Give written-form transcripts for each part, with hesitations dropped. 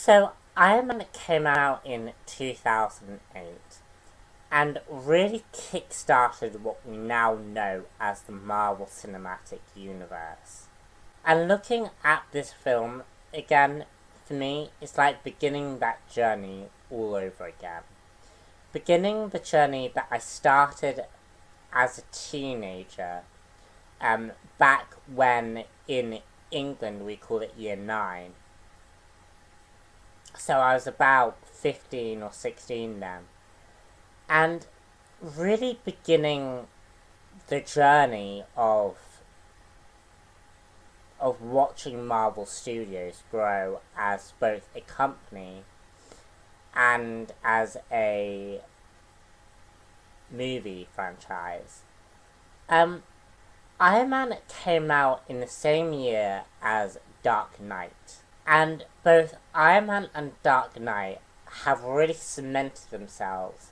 So, Iron Man came out in 2008 and really kick-started what we now know as the Marvel Cinematic Universe. And looking at this film, again, for me, it's like beginning that journey all over again. Beginning the journey that I started as a teenager, back when in England we call it year 9. So I was about 15 or 16 then. And really beginning the journey of watching Marvel Studios grow as both a company and as a movie franchise. Iron Man came out in the same year as Dark Knight, and both Iron Man and Dark Knight have really cemented themselves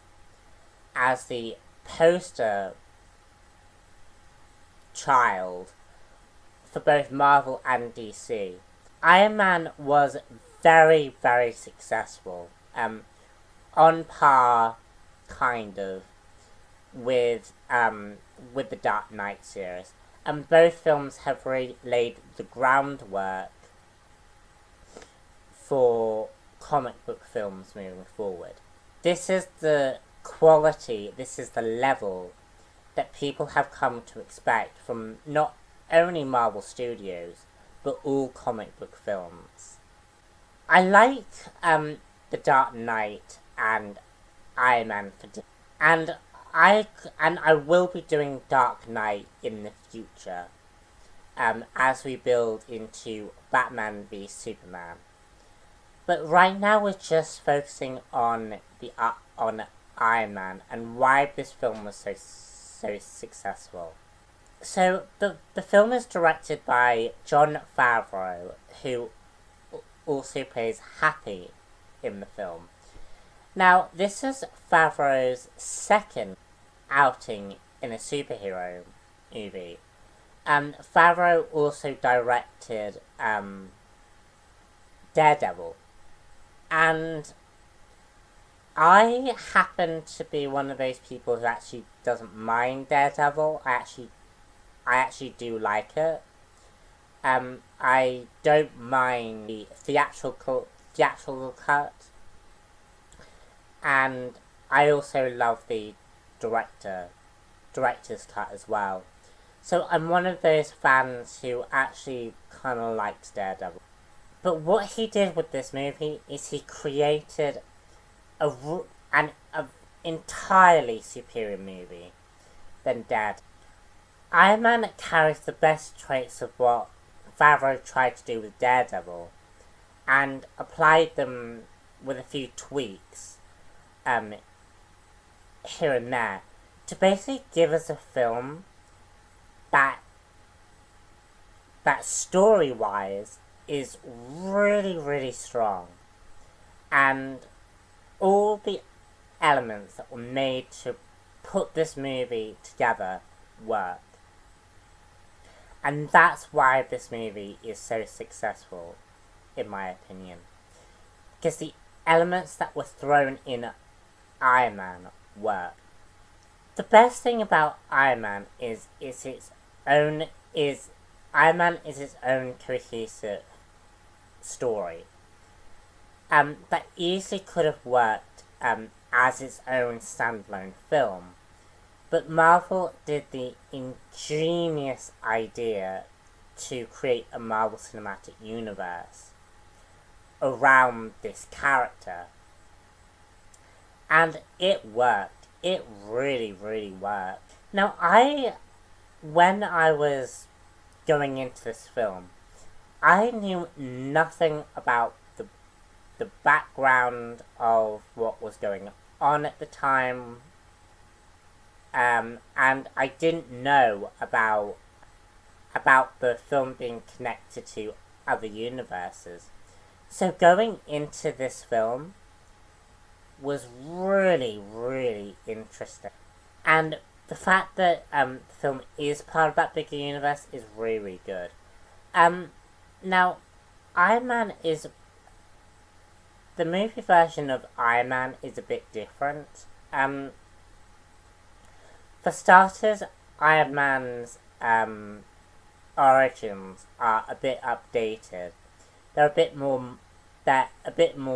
as the poster child for both Marvel and DC. Iron Man was very, very successful, on par, kind of, with the Dark Knight series. And both films have really laid the groundwork for comic book films moving forward. This is the quality, this is the level that people have come to expect from not only Marvel Studios, but all comic book films. I like the Dark Knight and Iron Man and I will be doing Dark Knight in the future, as we build into Batman v Superman. But right now we're just focusing on on Iron Man and why this film was so successful. So the film is directed by Jon Favreau, who also plays Happy in the film. Now, this is Favreau's second outing in a superhero movie. Favreau also directed Daredevil. And I happen to be one of those people who actually doesn't mind Daredevil. I actually do like it. I don't mind the theatrical cut. And I also love the director's cut as well. So I'm one of those fans who actually kind of likes Daredevil. But what he did with this movie is he created an entirely superior movie than Daredevil. Iron Man carries the best traits of what Favreau tried to do with Daredevil and applied them with a few tweaks here and there to basically give us a film that story-wise is really, really strong, and all the elements that were made to put this movie together work. And that's why this movie is so successful, in my opinion. Because the elements that were thrown in Iron Man work. The best thing about Iron Man is Iron Man is its own cohesive story. That easily could have worked as its own standalone film. But Marvel did the ingenious idea to create a Marvel Cinematic Universe around this character. And it worked. It really, really worked. Now, when I was going into this film, I knew nothing about the background of what was going on at the time. And I didn't know about the film being connected to other universes. So going into this film was really, really interesting. And the fact that the film is part of that bigger universe is really, really good. Now, Iron Man is the movie version of Iron Man is a bit different. For starters, Iron Man's origins are a bit updated. They're a bit more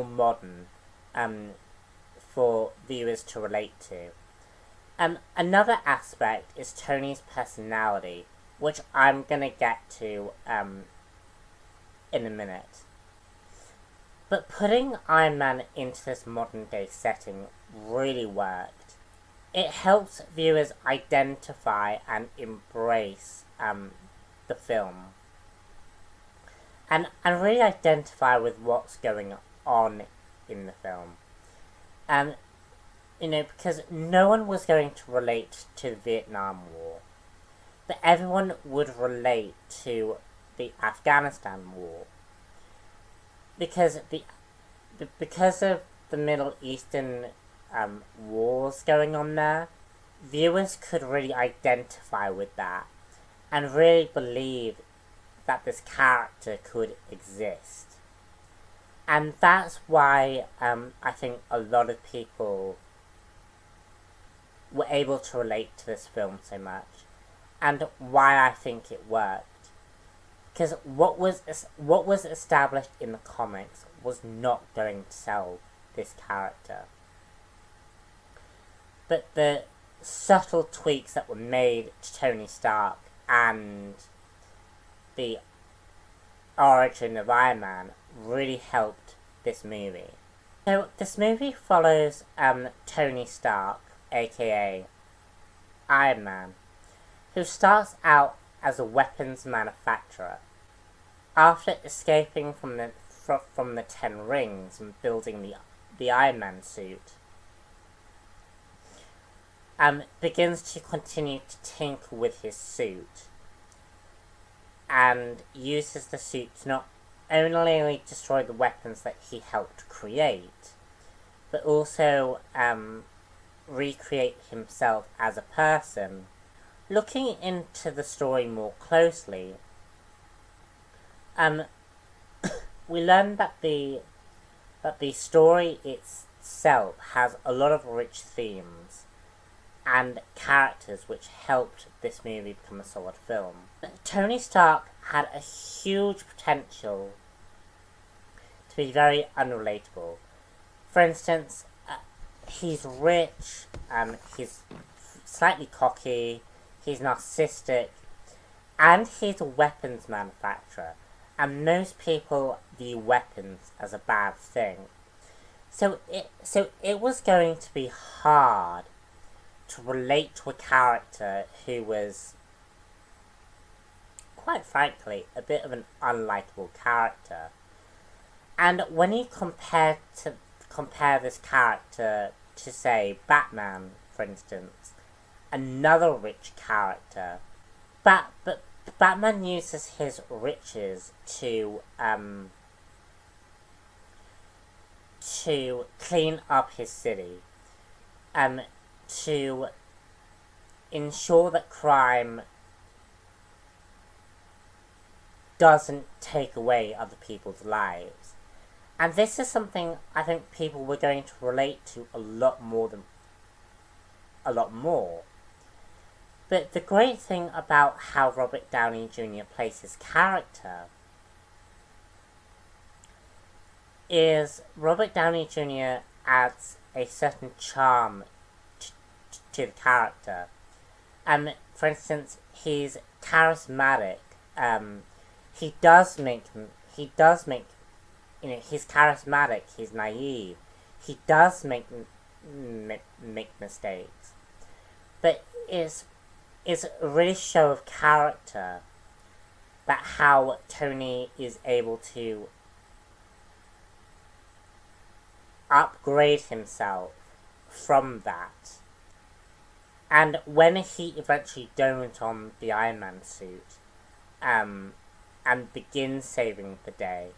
modern for viewers to relate to. Another aspect is Tony's personality, which I'm gonna get to in a minute. But putting Iron Man into this modern day setting really worked. It helps viewers identify and embrace the film. And really identify with what's going on in the film. Because no one was going to relate to the Vietnam War. But everyone would relate to the Afghanistan War. Because of the Middle Eastern wars going on there, viewers could really identify with that and really believe that this character could exist. And that's why I think a lot of people were able to relate to this film so much, and why I think it worked. Because what was established in the comics was not going to sell this character. But the subtle tweaks that were made to Tony Stark and the origin of Iron Man really helped this movie. So this movie follows Tony Stark, aka Iron Man, who starts out as a weapons manufacturer. After escaping from the Ten Rings and building the Iron Man suit, begins to continue to tinker with his suit, and uses the suit to not only destroy the weapons that he helped create, but also recreate himself as a person. Looking into the story more closely, we learn that the story itself has a lot of rich themes and characters which helped this movie become a solid film. Tony Stark had a huge potential to be very unrelatable. For instance, he's rich, he's slightly cocky, he's narcissistic, and he's a weapons manufacturer, and most people view weapons as a bad thing. So it was going to be hard to relate to a character who was, quite frankly, a bit of an unlikable character. And when you compare this character to, say, Batman, for instance, another rich character, but Batman uses his riches to clean up his city, to ensure that crime doesn't take away other people's lives. And this is something I think people were going to relate to a lot more. But the great thing about how Robert Downey Jr. plays his character is Robert Downey Jr. adds a certain charm to the character. For instance, he's charismatic. He's charismatic. He's naive. He does make mistakes, but it's a really show of character that how Tony is able to upgrade himself from that. And when he eventually dons on the Iron Man suit, and begins saving the day,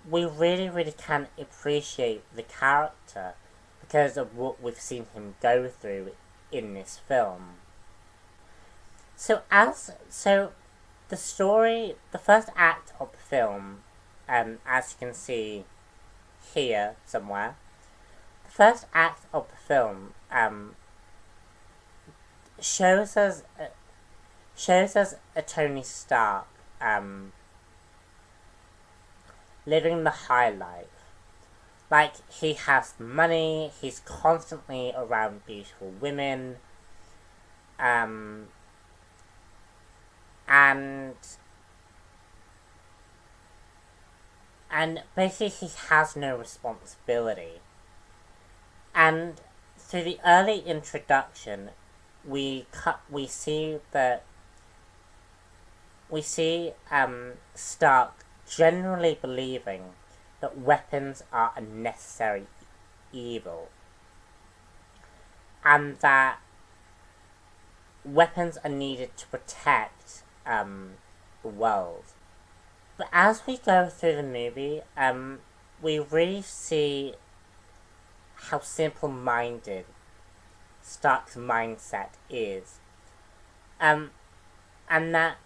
we really can appreciate the character because of what we've seen him go through in this film. So the story, the first act of the film, as you can see here somewhere. The first act of the film shows us a Tony Stark living the high life. Like, he has money, he's constantly around beautiful women, and basically he has no responsibility. And through the early introduction, we see Stark generally believing that weapons are a necessary evil, and that weapons are needed to protect the world. But as we go through the movie, we really see how simple-minded Stark's mindset is, and that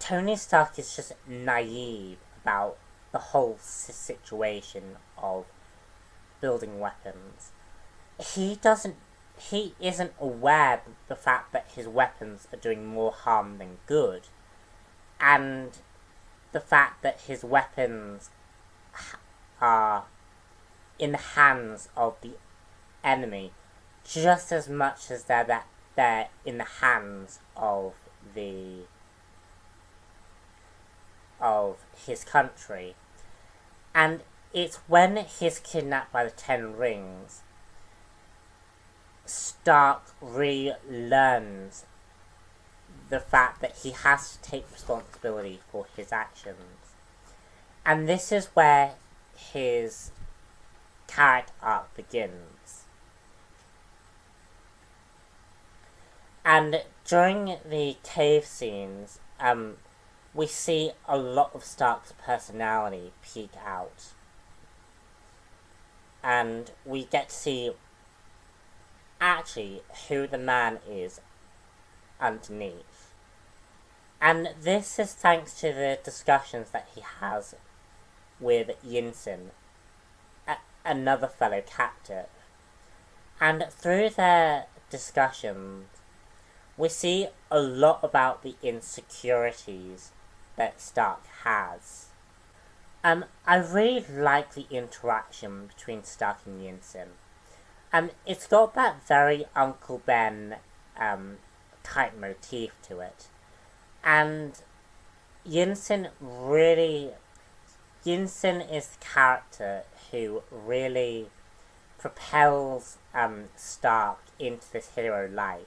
Tony Stark is just naive about the whole situation of building weapons. He isn't aware of the fact that his weapons are doing more harm than good, and the fact that his weapons are in the hands of the enemy just as much as they're in the hands of his country. And it's when he's kidnapped by the Ten Rings, Stark relearns the fact that he has to take responsibility for his actions. And this is where his character arc begins. And during the cave scenes, we see a lot of Stark's personality peek out. And we get to see actually who the man is underneath. And this is thanks to the discussions that he has with Yinsen, another fellow captive. And through their discussions, we see a lot about the insecurities that Stark has. I really like the interaction between Stark and Yinsen. It's got that very Uncle Ben type motif to it. And Yinsen is the character who really propels Stark into this hero life.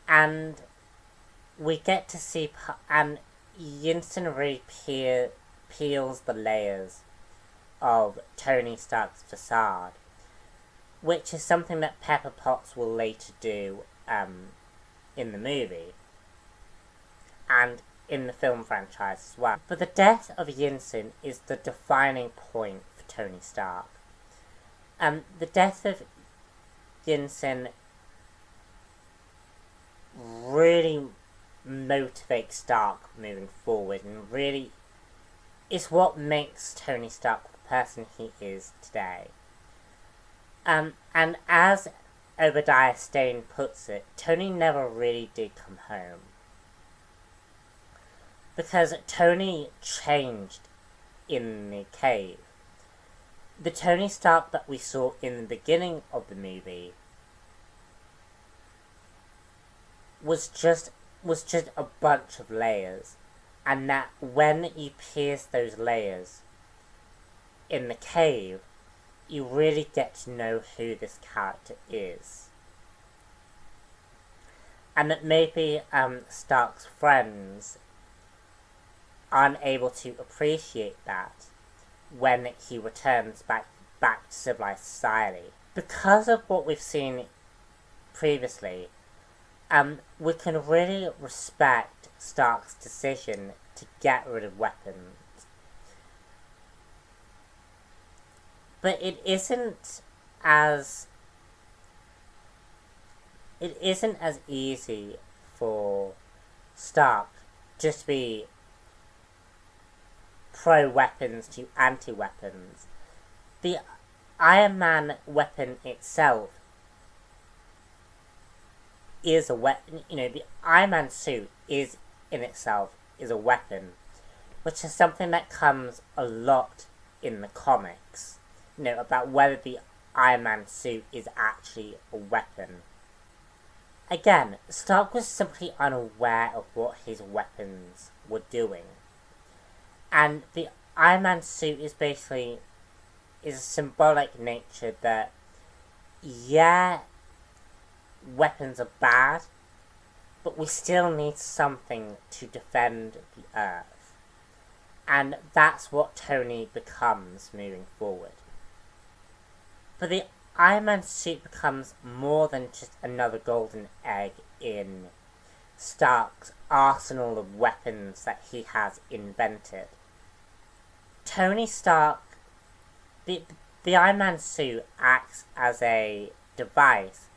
And we get to see, and Yinsen really peels the layers of Tony Stark's facade, which is something that Pepper Potts will later do in the movie, and in the film franchise as well. But the death of Yinsen is the defining point for Tony Stark. The death of Yinsen really motivates Stark moving forward, and really is what makes Tony Stark the person he is today. And as Obadiah Stane puts it, Tony never really did come home. Because Tony changed in the cave. The Tony Stark that we saw in the beginning of the movie was just a bunch of layers, and that when you pierce those layers in the cave, you really get to know who this character is. And that maybe Stark's friends aren't able to appreciate that when he returns back to civilized society. Because of what we've seen previously, we can really respect Stark's decision to get rid of weapons. But it isn't as easy for Stark just to be pro-weapons to anti-weapons. The Iron Man weapon itself is a weapon. The Iron Man suit is in itself is a weapon, which is something that comes a lot in the comics. About whether the Iron Man suit is actually a weapon. Again, Stark was simply unaware of what his weapons were doing. And the Iron Man suit is basically a symbolic nature that, yeah, weapons are bad, but we still need something to defend the Earth. And that's what Tony becomes moving forward. But the Iron Man suit becomes more than just another golden egg in Stark's arsenal of weapons that he has invented. Tony Stark, the Iron Man suit acts as a device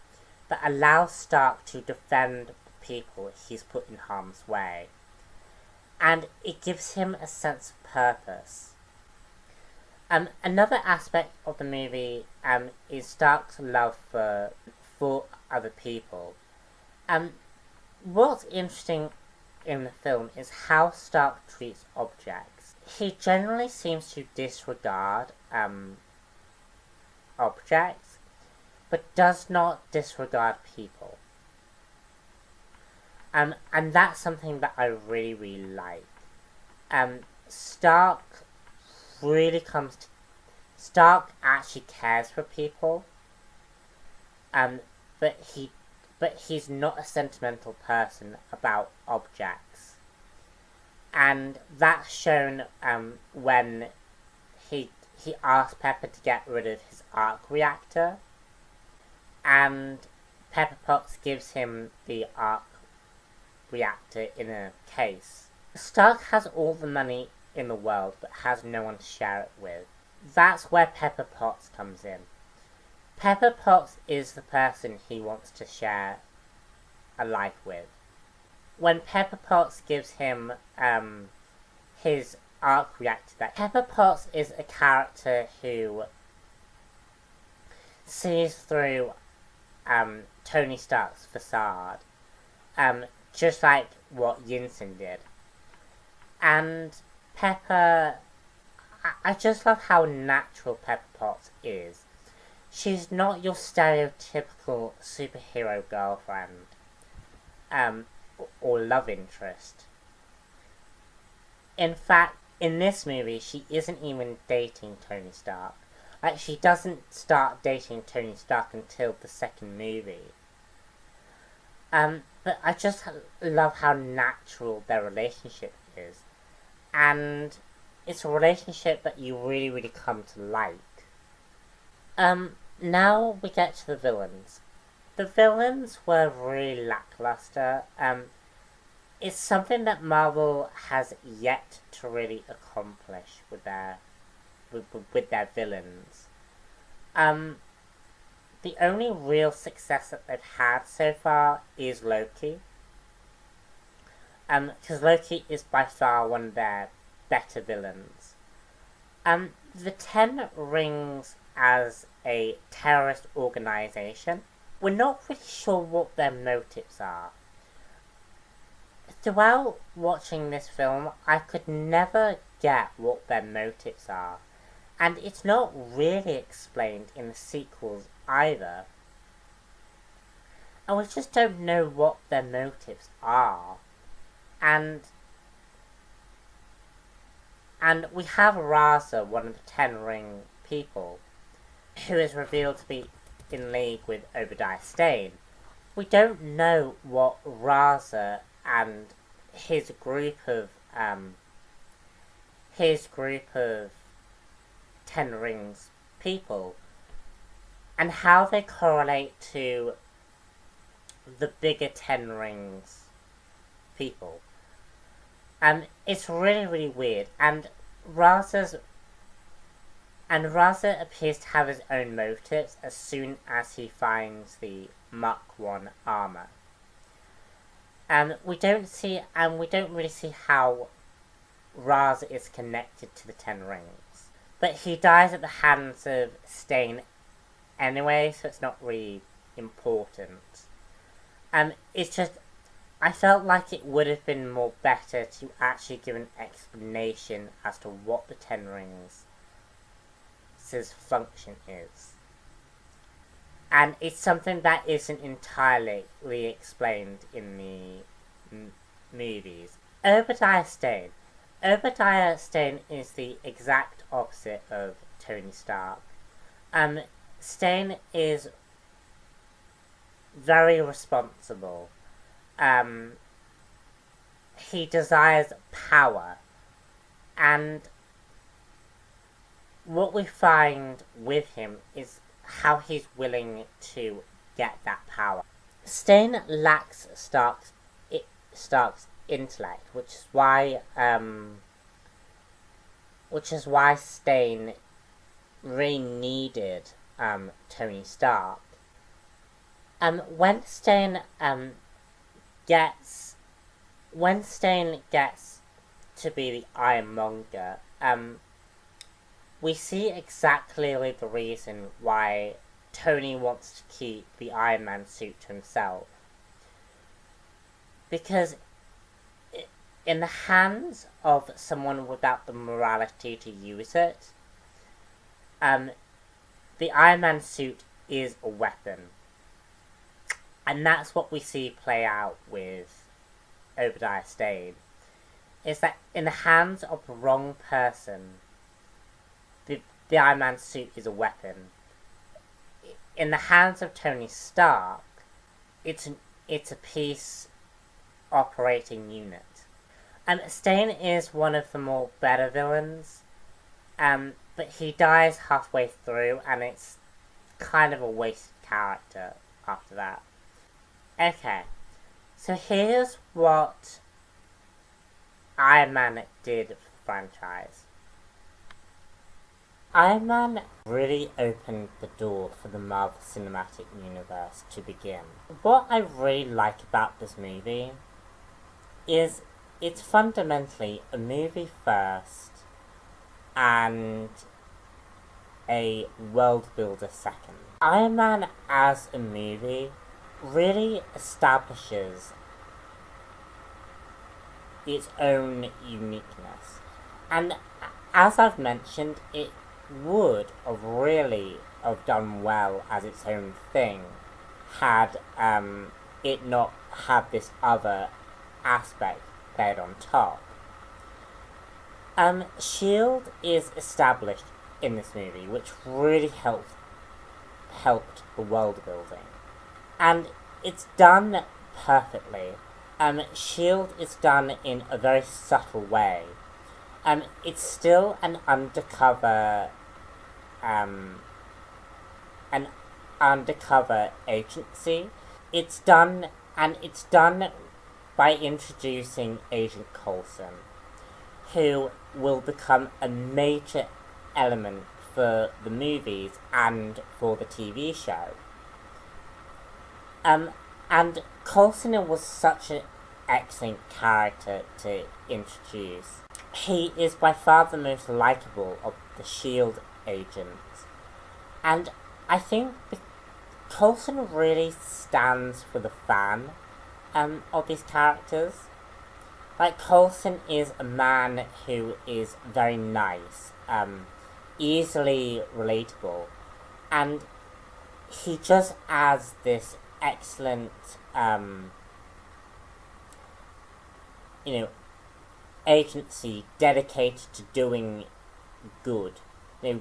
that allows Stark to defend the people he's put in harm's way. And it gives him a sense of purpose. Another aspect of the movie is Stark's love for other people. What's interesting in the film is how Stark treats objects. He generally seems to disregard objects, but does not disregard people. And that's something that I really, really like. Stark actually cares for people, but he's not a sentimental person about objects, and that's shown when he asks Pepper to get rid of his arc reactor, and Pepper Potts gives him the arc reactor in a case. Stark has all the money in the world, but has no one to share it with. That's where Pepper Potts comes in. Pepper Potts is the person he wants to share a life with. When Pepper Potts gives him his arc reactor back, Pepper Potts is a character who sees through Tony Stark's facade, just like what Yinsen did. And Pepper, I just love how natural Pepper Potts is. She's not your stereotypical superhero girlfriend, or love interest. In fact, in this movie, she isn't even dating Tony Stark. Like, she doesn't start dating Tony Stark until the second movie. But I just love how natural their relationship is. And it's a relationship that you really, really come to like. Now we get to the villains. The villains were really lackluster. It's something that Marvel has yet to really accomplish with their villains. The only real success that they've had so far is Loki. Because Loki is by far one of their better villains. The Ten Rings as a terrorist organization, we're not really sure what their motives are. Throughout watching this film, I could never get what their motives are. And it's not really explained in the sequels either. And we just don't know what their motives are. And we have Raza, one of the Ten Ring people, who is revealed to be in league with Obadiah Stane. We don't know what Raza and his group of Ten Rings people, and how they correlate to the bigger Ten Rings people. It's really, really weird, and Raza appears to have his own motives as soon as he finds the Mark 1 armor. We don't really see how Ra's is connected to the Ten Rings. But he dies at the hands of Stan anyway, so it's not really important. It's just, I felt like it would have been more better to actually give an explanation as to what the Ten Rings' function is. And it's something that isn't entirely explained in the movies. Obadiah Stane is the exact opposite of Tony Stark. Stane is very responsible. He desires power, and what we find with him is how he's willing to get that power. Stane lacks Stark's intellect, which is why Stane really needed Tony Stark. When Stane gets to be the Ironmonger, we see exactly the reason why Tony wants to keep the Iron Man suit to himself. Because in the hands of someone without the morality to use it, the Iron Man suit is a weapon. And that's what we see play out with Obadiah Stane. Is that in the hands of the wrong person, the Iron Man suit is a weapon. In the hands of Tony Stark, it's a peace operating unit. Stane is one of the more better villains, but he dies halfway through, and it's kind of a wasted character after that. Okay, so here's what Iron Man did for the franchise. Iron Man really opened the door for the Marvel Cinematic Universe to begin. What I really like about this movie is it's fundamentally a movie first and a world builder second. Iron Man as a movie really establishes its own uniqueness, and as I've mentioned, it would have really have done well as its own thing had it not had this other aspect played on top. S.H.I.E.L.D. is established in this movie, which really helped the world building. And it's done perfectly. S.H.I.E.L.D. is done in a very subtle way. It's still an undercover agency. It's done by introducing Agent Coulson, who will become a major element for the movies and for the TV show. And Coulson was such an excellent character to introduce. He is by far the most likable of the S.H.I.E.L.D. agents. And I think Coulson really stands for the fan of these characters. Like, Coulson is a man who is very nice, easily relatable, and he just adds this excellent, agency dedicated to doing good,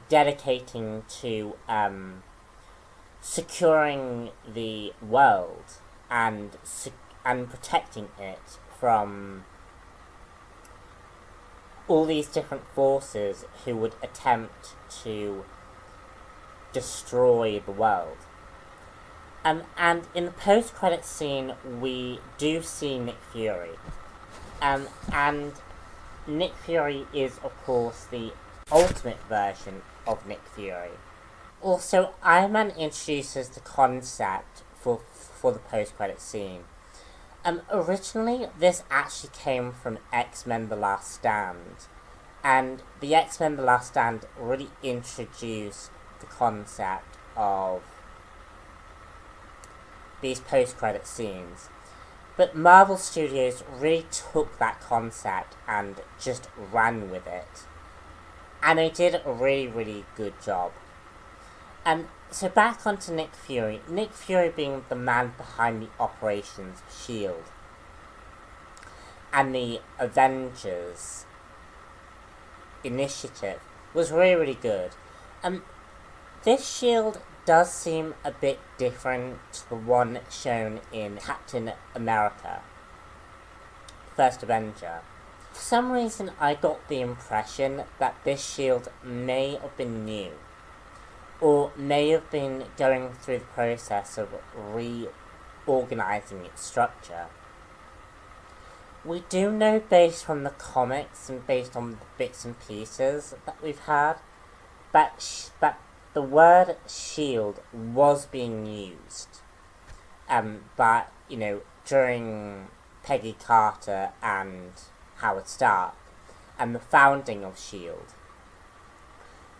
dedicating to securing the world and protecting it from all these different forces who would attempt to destroy the world. And in the post-credits scene, we do see Nick Fury. And Nick Fury is, of course, the ultimate version of Nick Fury. Also, Iron Man introduces the concept for the post-credits scene. Originally, this actually came from X-Men The Last Stand. And the X-Men The Last Stand really introduced the concept of these post-credit scenes. But Marvel Studios really took that concept and just ran with it. And they did a really, really good job. So back onto Nick Fury. Nick Fury being the man behind the operations of S.H.I.E.L.D. and the Avengers initiative was really, really good. This S.H.I.E.L.D. does seem a bit different to the one shown in Captain America, First Avenger. For some reason, I got the impression that this S.H.I.E.L.D. may have been new, or may have been going through the process of reorganizing its structure. We do know, based on the comics and based on the bits and pieces that we've had, that the word S.H.I.E.L.D. was being used, but, during Peggy Carter and Howard Stark, and the founding of S.H.I.E.L.D.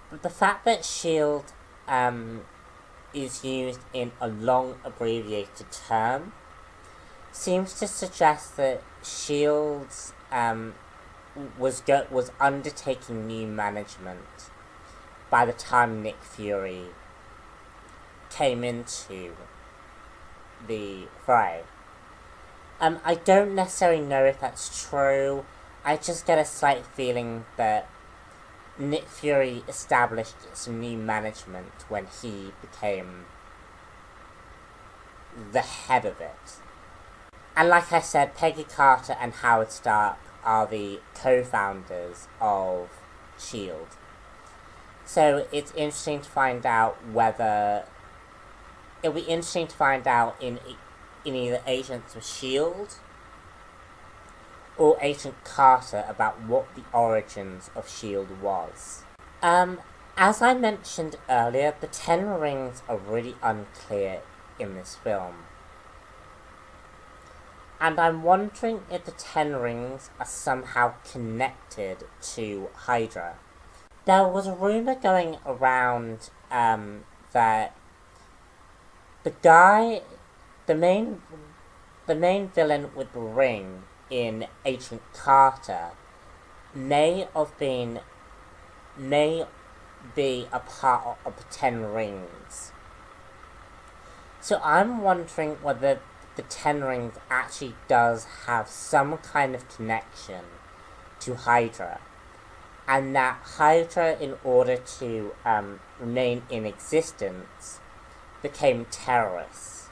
But the fact that S.H.I.E.L.D. Is used in a long abbreviated term seems to suggest that S.H.I.E.L.D. Was undertaking new management by the time Nick Fury came into the fray. I don't necessarily know if that's true. I just get a slight feeling that Nick Fury established some new management when he became the head of it. And like I said, Peggy Carter and Howard Stark are the co-founders of S.H.I.E.L.D. So it's interesting to find out whether... It'll be interesting to find out in either Agents of S.H.I.E.L.D. or Agent Carter about what the origins of S.H.I.E.L.D. was. As I mentioned earlier, the Ten Rings are really unclear in this film. And I'm wondering if the Ten Rings are somehow connected to Hydra. There was a rumour going around that the main villain with the ring in Agent Carter may be a part of the Ten Rings. So I'm wondering whether the Ten Rings actually does have some kind of connection to Hydra, and that Hydra, in order to remain in existence, became terrorists,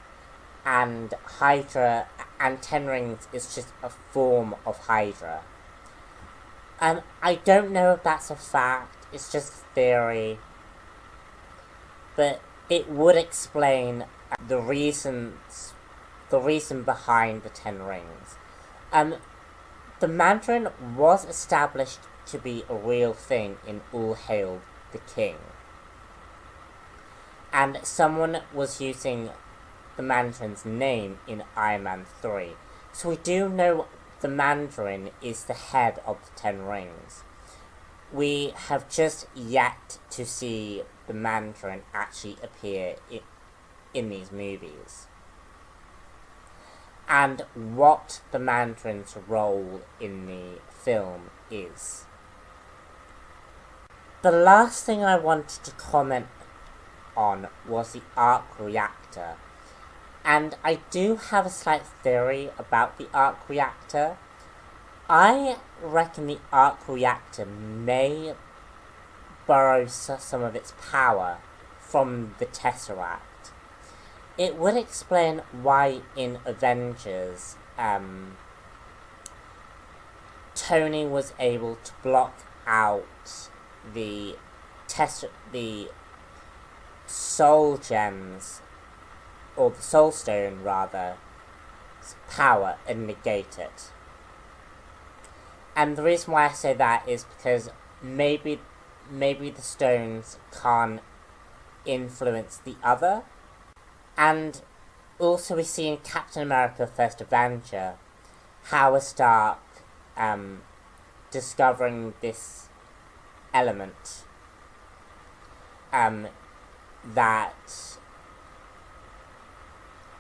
and Hydra and Ten Rings is just a form of Hydra. I don't know if that's a fact, it's just a theory, but it would explain the reason behind the Ten Rings. The Mandarin was established to be a real thing in All Hail the King, and someone was using the Mandarin's name in Iron Man 3. So we do know the Mandarin is the head of the Ten Rings. We have just yet to see the Mandarin actually appear in these movies, and what the Mandarin's role in the film is. The last thing I wanted to comment on was the arc reactor. And I do have a slight theory about the arc reactor. I reckon the arc reactor may borrow some of its power from the Tesseract. It would explain why in Avengers, Tony was able to block out the soul gems, or the soul stone rather, power, and negate it. And the reason why I say that is because maybe the stones can't influence the other, and also we see in Captain America First Avenger, Howard Stark discovering this element that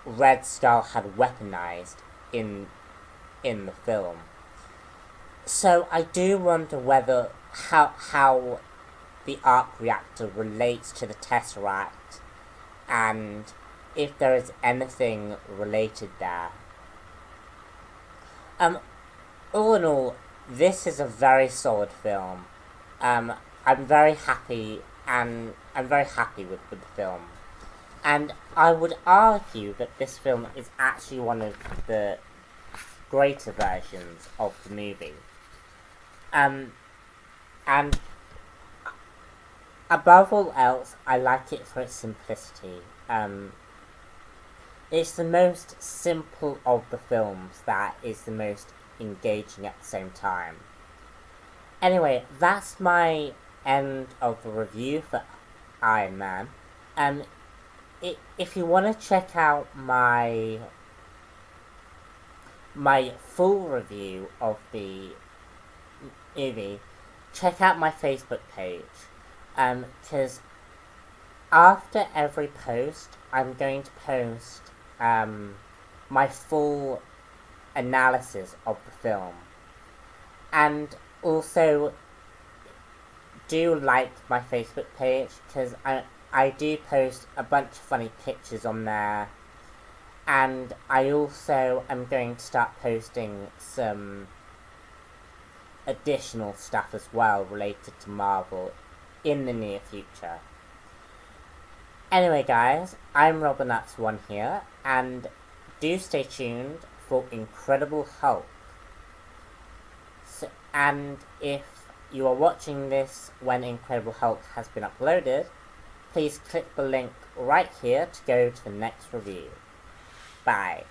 Red Skull had weaponized in the film. So I do wonder whether how the arc reactor relates to the Tesseract, and if there is anything related there. All in all, this is a very solid film. I'm very happy, and I'm very happy with the film. And I would argue that this film is actually one of the greater versions of the movie. And above all else, I like it for its simplicity. It's the most simple of the films that is the most engaging at the same time. Anyway, that's my end of the review for Iron Man. If you want to check out my full review of the movie, check out my Facebook page. Because after every post, I'm going to post my full analysis of the film. And also, do like my Facebook page, because I do post a bunch of funny pictures on there. And I also am going to start posting some additional stuff as well related to Marvel in the near future. Anyway guys, I'm RobberNuts1 here, and do stay tuned for Incredible Hulk. And if you are watching this when Incredible Hulk has been uploaded, please click the link right here to go to the next review. Bye.